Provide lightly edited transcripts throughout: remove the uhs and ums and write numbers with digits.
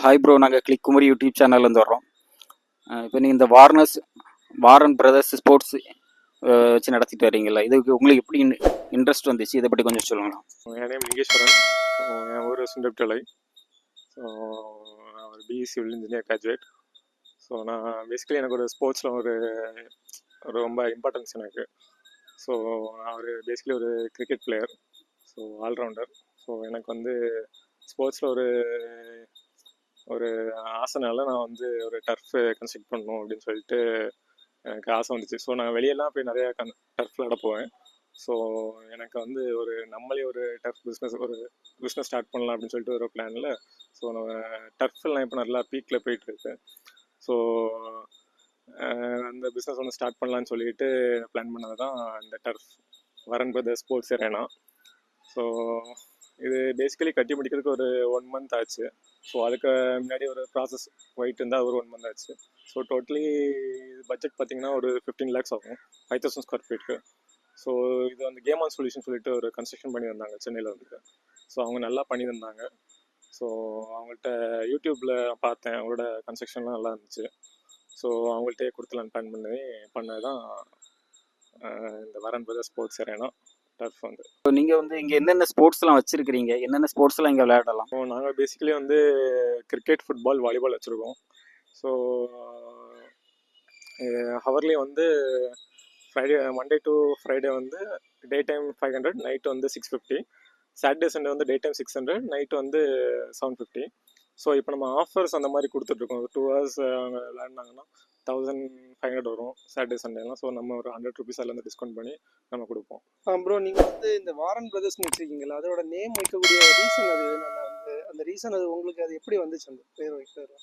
Hi bro, நாங்கள் click Kumari YouTube சேனல்லேருந்து வர்றோம். இப்போ நீங்கள் இந்த வாரன் பிரதர்ஸ் ஸ்போர்ட்ஸ் வச்சு நடத்திட்டு வரீங்களா? இதுக்கு உங்களுக்கு எப்படி இன்ட்ரெஸ்ட் வந்துச்சு? இதை பற்றி கொஞ்சம் சொல்லுங்களா? என் நேம் லிங்கேஸ்வரன். என் ஊர் சுண்டப்டலை. ஸோ நான் ஒரு BE civil engineer graduate. So நான் பேசிக்கலி எனக்கு ஒரு ஸ்போர்ட்ஸில் ஒரு ரொம்ப இம்பார்ட்டன்ஸ் எனக்கு. ஸோ நான் பேசிக்கலி ஒரு cricket player. So allrounder. So எனக்கு ஸ்போர்ட்ஸில் ஒரு ஆசைனால நான் ஒரு டர்ஃப் கன்ஸ்ட்ரக்ட் பண்ணணும் அப்படின்னு சொல்லிட்டு எனக்கு ஆசை வந்துச்சு. ஸோ நான் வெளியெல்லாம் போய் நிறையா டர்ஃப் விளாட போவேன். ஸோ எனக்கு நம்மளே ஒரு டர்ஃப் பிஸ்னஸ் ஸ்டார்ட் பண்ணலாம் அப்படின்னு சொல்லிட்டு ஒரு பிளானில். ஸோ நம்ம டர்ஃப்லாம் இப்போ நல்லா பீக்கில் போயிட்டுருக்கு. ஸோ அந்த பிஸ்னஸ் ஸ்டார்ட் பண்ணலான்னு சொல்லிட்டு பிளான் பண்ணது தான் இந்த டர்ஃப் வரன் பிரதர்ஸ் ஸ்போர்ட்ஸ் அரேனா. ஸோ இது பேசிக்கலி கட்டி முடிக்கிறதுக்கு ஒரு 1 மந்த் ஆச்சு. ஸோ அதுக்கு முன்னாடி ஒரு ப்ராசஸ் போயிட்டு இருந்தால் ஒரு 1 மந்த் ஆச்சு. ஸோ டோட்டலி பட்ஜெட் பார்த்தீங்கன்னா ஒரு 15 lakhs ஆகும், 5000 ஸ்கொயர் ஃபீட்டுக்கு. ஸோ இது கேம் ஆன் சொல்யூஷன் சொல்லிட்டு ஒரு கன்ஸ்ட்ரக்ஷன் பண்ணி தந்தாங்க சென்னையில் ஸோ அவங்க நல்லா பண்ணி தந்தாங்க. ஸோ அவங்கள்ட்ட யூடியூப்பில் பார்த்தேன், அவங்களோட கன்ஸ்ட்ரக்ஷன்லாம் நல்லா இருந்துச்சு. ஸோ அவங்கள்ட்டே கொடுத்துலான்னு பண்ணது தான் இந்த வரன் பிரதர்ஸ் ஸ்போர்ட்ஸ் அரேனா டர்ஃப். இப்போ நீங்கள் இங்கே என்னென்ன ஸ்போர்ட்ஸ்லாம் வச்சுருக்கிறீங்க? என்னென்ன ஸ்போர்ட்ஸ்லாம் இங்கே விளையாடலாம்? ஸோ நாங்கள் பேசிக்கலி கிரிக்கெட், ஃபுட்பால், வாலிபால் வச்சுருக்கோம். So hourly Friday, Monday to Friday day time 500, night 650. Saturday Sunday day time 600, night 750. So இப்போ நம்ம ஆஃபர்ஸ் அந்த மாதிரி கொடுத்துட்ருக்கோம். 2 hours அவங்க விளையாடினாங்கன்னா 1500 வரும் சாட்டர்டே சண்டேலாம். ஸோ நம்ம ஒரு 100 rupees அதில் டிஸ்கவுண்ட் பண்ணி நம்ம கொடுப்போம். ப்ரோ, நீங்கள் இந்த வாரன் பிரதர்ஸ்னு வச்சுருக்கீங்களா? அதோட நேம் வைக்கக்கூடிய ரீசன் அது அந்த ரீசன் அது உங்களுக்கு அது எப்படி வந்துச்சு அந்த பேர் வைக்கிறது?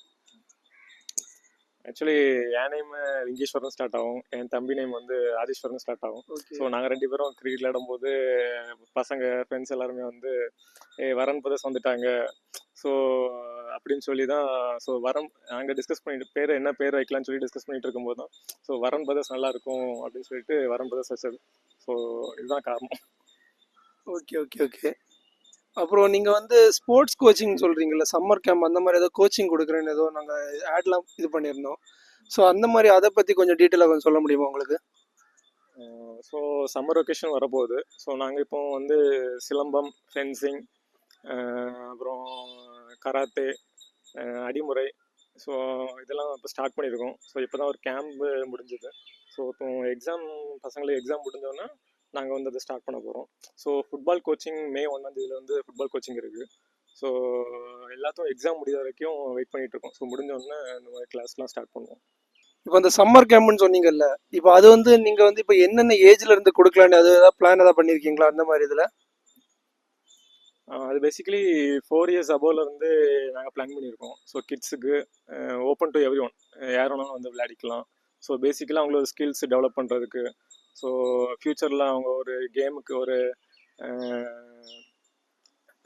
ஆக்சுவலி என் நேம் லிங்கேஸ்வரன் ஸ்டார்ட் ஆகும், என் தம்பி நேம் ஆதீஸ்வரன் ஸ்டார்ட் ஆகும். ஸோ நாங்கள் 2 பேரும் கிரிக்கெட் விளையாடும்போது பசங்க ஃப்ரெண்ட்ஸ் எல்லாருமே வரன் பிரதர்ஸ் வந்துட்டாங்க. ஸோ அப்படின்னு சொல்லி தான் நாங்கள் டிஸ்கஸ் பண்ணிட்டு என்ன பேர் வைக்கலான்னு சொல்லி டிஸ்கஸ் பண்ணிட்டு இருக்கும்போது தான் ஸோ வரன் பிரதர்ஸ் நல்லா இருக்கும் அப்படின்னு சொல்லிட்டு வரன் பிரதர்ஸ் வச்சது. ஸோ இதுதான் காரணம். Okay okay okay. அப்புறம் நீங்கள் ஸ்போர்ட்ஸ் கோச்சிங் சொல்கிறீங்களா? சம்மர் கேம்ப் அந்த மாதிரி ஏதோ கோச்சிங் கொடுக்குறேன்னு ஏதோ நாங்கள் ஆட்லாம் இது பண்ணியிருந்தோம். ஸோ அந்த மாதிரி அதை பற்றி கொஞ்சம் டீட்டெயிலாக கொஞ்சம் சொல்ல முடியுமா உங்களுக்கு? ஸோ சம்மர் வெக்கேஷன் வரப்போகுது. ஸோ நாங்கள் இப்போ சிலம்பம், ஃபென்சிங், அப்புறம் கராத்தே, அடிமுறை, ஸோ இதெல்லாம் இப்போ ஸ்டார்ட் பண்ணியிருக்கோம். ஸோ இப்போ தான் ஒரு கேம்ப் முடிஞ்சுது. ஸோ இப்போ பசங்களுக்கு எக்ஸாம் முடிஞ்சோன்னா நாங்கள் அதை ஸ்டார்ட் பண்ண போகிறோம். ஸோ ஃபுட்பால் கோச்சிங் மே 1 ஃபுட்பால் கோச்சிங் இருக்குது. ஸோ எல்லாத்துக்கும் எக்ஸாம் முடிஞ்ச வரைக்கும் வெயிட் பண்ணிகிட்ருக்கோம். ஸோ முடிஞ்சோடனே இந்த மாதிரி கிளாஸ்லாம் ஸ்டார்ட் பண்ணுவோம். இப்போ அந்த சம்மர் கேம்ப்னு சொன்னீங்கல்ல, இப்போ அது நீங்கள் இப்போ என்னென்ன ஏஜ்ல இருந்து கொடுக்கலான்னு அது ஏதாவது பிளான் ஏதாவது பண்ணியிருக்கீங்களா அந்த மாதிரி இதில்? அது பேசிக்கலி 4 years அபோவ்லேருந்து நாங்கள் பிளான் பண்ணியிருக்கோம். ஸோ கிட்ஸுக்கு ஓப்பன் டு எவ்ரி ஒன், யார் வேணாலும் விளையாடிக்கலாம். ஸோ பேசிக்கலாக அவங்களோட ஸ்கில்ஸ் டெவலப் பண்ணுறதுக்கு, ஸோ ஃப்யூச்சரில் அவங்க ஒரு கேமுக்கு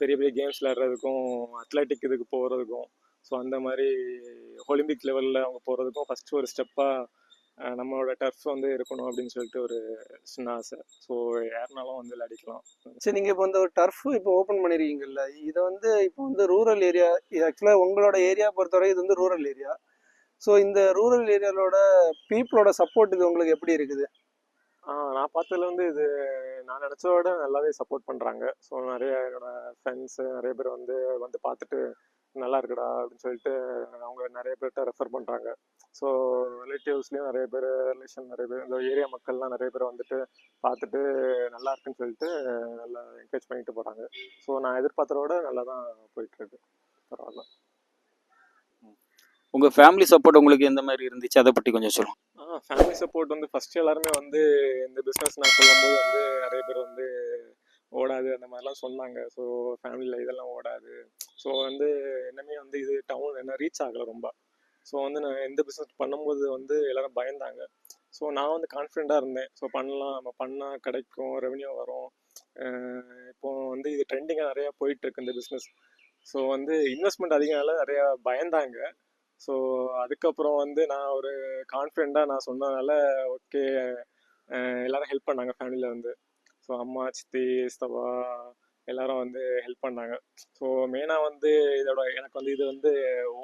பெரிய பெரிய கேம்ஸ் விளையாடுறதுக்கும், அத்லெட்டிக் இதுக்கு போகிறதுக்கும், ஸோ அந்த மாதிரி ஒலிம்பிக் லெவலில் அவங்க போகிறதுக்கும் ஃபஸ்ட்டு ஒரு ஸ்டெப்பாக நம்மளோட டர்ஃப் இருக்கணும் அப்படின்னு சொல்லிட்டு ஒரு சின்ன ஆசை. ஸோ யாருனாலும் விளையாடிக்கலாம். சரி, நீங்கள் இப்போ ஒரு டர்ஃப் இப்போ ஓப்பன் பண்ணியிருக்கீங்கல்ல, இதை இப்போ ரூரல் ஏரியா, இது ஆக்சுவலாக உங்களோட ஏரியா பொறுத்தவரை இது ரூரல் ஏரியா. ஸோ இந்த ரூரல் ஏரியாவோட பீப்புளோட சப்போர்ட் இது உங்களுக்கு எப்படி இருக்குது? நான் பார்த்ததுல இது நான் நினச்சதோட நல்லாவே சப்போர்ட் பண்ணுறாங்க. ஸோ நிறைய என்னோட ஃப்ரெண்ட்ஸு நிறைய பேர் பார்த்துட்டு நல்லா இருக்குடா அப்படின்னு சொல்லிட்டு அவங்க நிறைய பேர்கிட்ட ரெஃபர் பண்ணுறாங்க. ஸோ ரிலேட்டிவ்ஸ்லேயும் நிறைய பேர், நிறைய பேர், இந்த ஏரியா மக்கள்லாம் நிறைய பேர் பார்த்துட்டு நல்லா இருக்குன்னு சொல்லிட்டு நல்லா என்கரேஜ் பண்ணிட்டு போகிறாங்க. ஸோ நான் எதிர்பார்த்ததோட நல்லா தான் போயிட்டுருக்கு. பரவாயில்ல. உங்கள் ஃபேமிலி சப்போர்ட் உங்களுக்கு எந்த மாதிரி இருந்துச்சு? அதை பற்றி கொஞ்சம் சொல்லுங்கள். ஃபேமிலி சப்போர்ட் ஃபஸ்ட்டு எல்லாருமே இந்த பிஸ்னஸ் நான் சொல்லும்போது நிறைய பேர் ஓடாது அந்த மாதிரிலாம் சொன்னாங்க. ஸோ ஃபேமிலியில் இதெல்லாம் ஓடாது. ஸோ என்னமே இது டவுன் என்ன ரீச் ஆகலை ரொம்ப. ஸோ நான் எந்த பிஸ்னஸ் பண்ணும்போது எல்லோரும் பயந்தாங்க. ஸோ நான் கான்ஃபிடெண்ட்டாக இருந்தேன். ஸோ பண்ணலாம், நம்ம பண்ணால் கிடைக்கும், ரெவன்யூ வரும். இப்போது இது ட்ரெண்டிங்காக நிறையா போயிட்டுருக்கு இந்த பிஸ்னஸ். ஸோ இன்வெஸ்ட்மெண்ட் அதிகனால நிறையா பயந்தாங்க. ஸோ அதுக்கப்புறம் நான் ஒரு கான்ஃபிடெண்ட்டாக நான் சொன்னதுனால ஓகே, எல்லோரும் ஹெல்ப் பண்ணாங்க ஃபேமிலியில் ஸோ அம்மா, சித்தி, சித்தப்பா, எல்லாரும் வந்து ஹெல்ப் பண்ணாங்க. ஸோ மெயினாக வந்து இதோட எனக்கு வந்து இது வந்து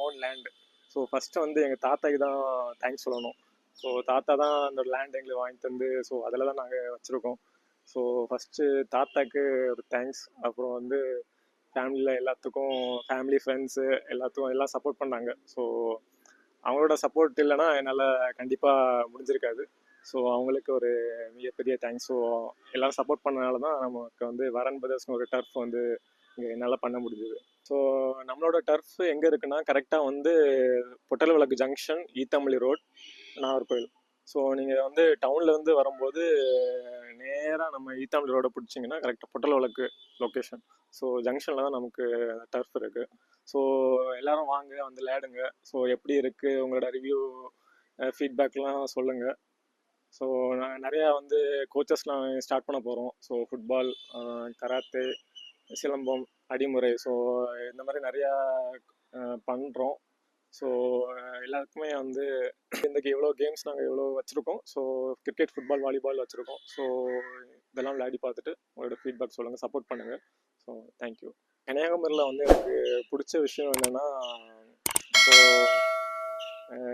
ஓன் லேண்டு. ஸோ ஃபஸ்ட்டு வந்து எங்கள் தாத்தாக்கு தான் தேங்க்ஸ் சொல்லணும். ஸோ தாத்தா தான் அந்த லேண்ட் எங்களுக்கு வாங்கி தந்து ஸோ அதில் தான் நாங்கள் வச்சுருக்கோம். ஸோ ஃபஸ்ட்டு தாத்தாக்கு ஒரு தேங்க்ஸ். அப்புறம் வந்து ஃபேமிலியில் எல்லாத்துக்கும், ஃபேமிலி ஃப்ரெண்ட்ஸு எல்லாத்துக்கும் எல்லாம் சப்போர்ட் பண்ணாங்க. ஸோ அவங்களோட சப்போர்ட் இல்லைன்னா என்னால் கண்டிப்பாக முடிஞ்சிருக்காது. ஸோ அவங்களுக்கு ஒரு மிகப்பெரிய தேங்க்ஸ். ஸோ எல்லோரும் சப்போர்ட் பண்ணனால தான் நமக்கு வந்து வரன் பிரதர்ஸ்னு ஒரு டர்ஃப் வந்து இங்கே என்னால் பண்ண முடிஞ்சுது. ஸோ நம்மளோட டர்ஃப் எங்கே இருக்குன்னா கரெக்டாக வந்து பொட்டல் விளக்கு ஜங்ஷன், ஈத்தமல்லி ரோட், நாகர்கோவில். ஸோ நீங்கள் வந்து டவுன்லேருந்து வரும்போது நேராக நம்ம ஈத்தாமல்லி ரோடை பிடிச்சிங்கன்னா கரெக்டாக பொட்டல் விளக்கு லொக்கேஷன். ஸோ ஜங்ஷனில் தான் நமக்கு டர்ஃப் இருக்குது. ஸோ எல்லோரும் வாங்க, வந்து விளையாடுங்க. ஸோ எப்படி இருக்குது உங்களோட ரிவ்யூ, ஃபீட்பேக்லாம் சொல்லுங்கள். ஸோ நான் நிறையா வந்து கோச்சஸ்லாம் ஸ்டார்ட் பண்ண போகிறோம். So football, karate, silambam, Adimurai, so இந்த மாதிரி நிறையா பண்ணுறோம். ஸோ எல்லாருக்குமே வந்து இன்றைக்கி எவ்வளோ கேம்ஸ் நாங்கள் எவ்வளோ வச்சுருக்கோம். ஸோ கிரிக்கெட், ஃபுட்பால், வாலிபால் வச்சுருக்கோம். ஸோ இதெல்லாம் விளையாடி பார்த்துட்டு உங்களோட ஃபீட்பேக் சொல்லுங்கள், சப்போர்ட் பண்ணுங்கள். So thank you. கன்னியாகுமரியில் வந்து எனக்கு பிடிச்ச விஷயம் என்னென்னா, ஸோ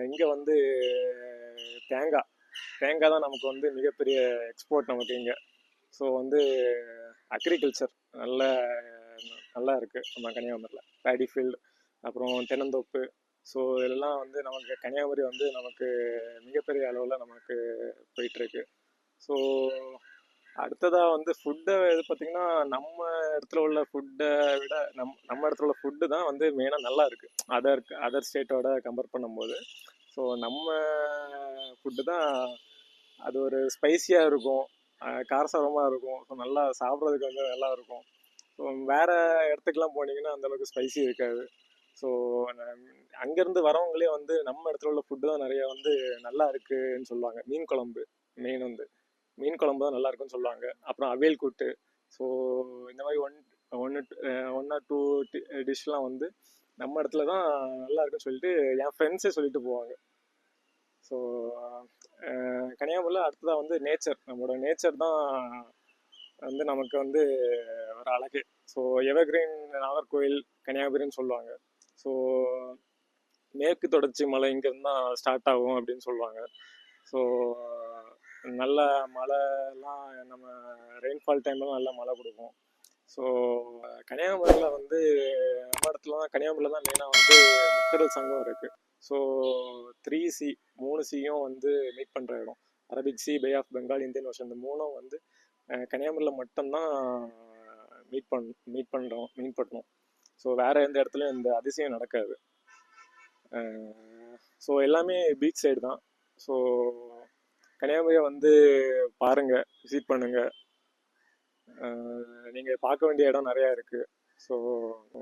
இங்கே வந்து தேங்காய் தான் நமக்கு வந்து மிகப்பெரிய எக்ஸ்போர்ட் நமக்கு இங்கே. ஸோ வந்து அக்ரிகல்ச்சர் நல்லா இருக்குது நம்ம கன்னியாகுமரியில். பேடி ஃபீல்டு, அப்புறம் தென்னந்தோப்பு. ஸோ இதெல்லாம் வந்து நமக்கு கன்னியாகுமரி வந்து நமக்கு மிகப்பெரிய அளவில் நமக்கு போயிட்டுருக்கு. ஸோ அடுத்ததாக வந்து ஃபுட்டை இது பார்த்திங்கன்னா, நம்ம இடத்துல உள்ள ஃபுட்டை விட நம்ம இடத்துல உள்ள ஃபுட்டு தான் வந்து மெயினாக நல்லா இருக்குது அதர் ஸ்டேட்டோட கம்பேர் பண்ணும்போது. ஸோ நம்ம ஃபுட்டு தான் அது ஒரு ஸ்பைஸியாக இருக்கும், காரசாரமாக இருக்கும். ஸோ நல்லா சாப்பிட்றதுக்கு வந்து நல்லா இருக்கும். ஸோ வேறு இடத்துக்குலாம் போனீங்கன்னா அந்தளவுக்கு ஸ்பைசி இருக்காது. ஸோ அங்கேருந்து வரவங்களே வந்து நம்ம இடத்துல உள்ள ஃபுட்டு தான் நிறையா வந்து நல்லா இருக்குதுன்னு சொல்லுவாங்க. மீன் குழம்பு மீன் குழம்பு தான் நல்லா இருக்குன்னு சொல்லுவாங்க. அப்புறம் அவியல் கூட்டு. ஸோ இந்த மாதிரி ஒன் ஆர் டூ டிஷ்லாம் வந்து நம்ம இடத்துல தான் நல்லா இருக்குன்னு சொல்லிட்டு என் ஃப்ரெண்ட்ஸே சொல்லிட்டு போவாங்க. ஸோ கன்னியாகுமரியில் அடுத்ததாக வந்து நம்மளோட நேச்சர் தான் வந்து நமக்கு வந்து ஒரு அழகு. ஸோ எவர்கிரீன் நாகர்கோவில், கன்னியாகுமரின்னு சொல்லுவாங்க. ஸோ மேற்கு தொடர்ச்சி மலை இங்கேருந்து தான் ஸ்டார்ட் ஆகும் அப்படின்னு சொல்லுவாங்க. ஸோ நல்ல மழைலாம் நம்ம ரெயின்ஃபால் டைம்லாம் நல்லா மழை கொடுக்கும். ஸோ கன்னியாகுமரியில் வந்து நம்ம இடத்துல தான், கன்னியாகுமரியில் தான் மெயினாக வந்து முக்கடல் சங்கம் இருக்குது. ஸோ 3C 3Cயும் வந்து மீட் பண்ணுற இடம். Arabic sea, bay of Bengal, Indian ocean, இந்த மூணும் வந்து கன்னியாகுமரியில் மட்டும்தான் மீட் பண்ணுறோம். ஸோ வேறு எந்த இடத்துலையும் இந்த அதிசயம் நடக்காது. ஸோ எல்லாமே பீச் சைடு தான். ஸோ கன்னியாகுமரியை வந்து பாருங்கள், விசிட் பண்ணுங்கள். நீங்கள் பார்க்க வேண்டிய இடம் நிறையா இருக்குது. ஸோ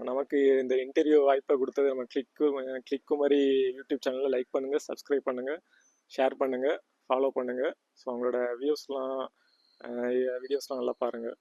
நமக்கு இந்த இன்டர்வியூ வாய்ப்பை கொடுத்தது நம்ம கிளிக்குமரி யூடியூப் சேனலில் லைக் பண்ணுங்கள், சப்ஸ்கிரைப் பண்ணுங்கள், ஷேர் பண்ணுங்கள், ஃபாலோ பண்ணுங்கள். ஸோ அவங்களோட வீடியோஸ்லாம் நல்லா பாருங்கள்.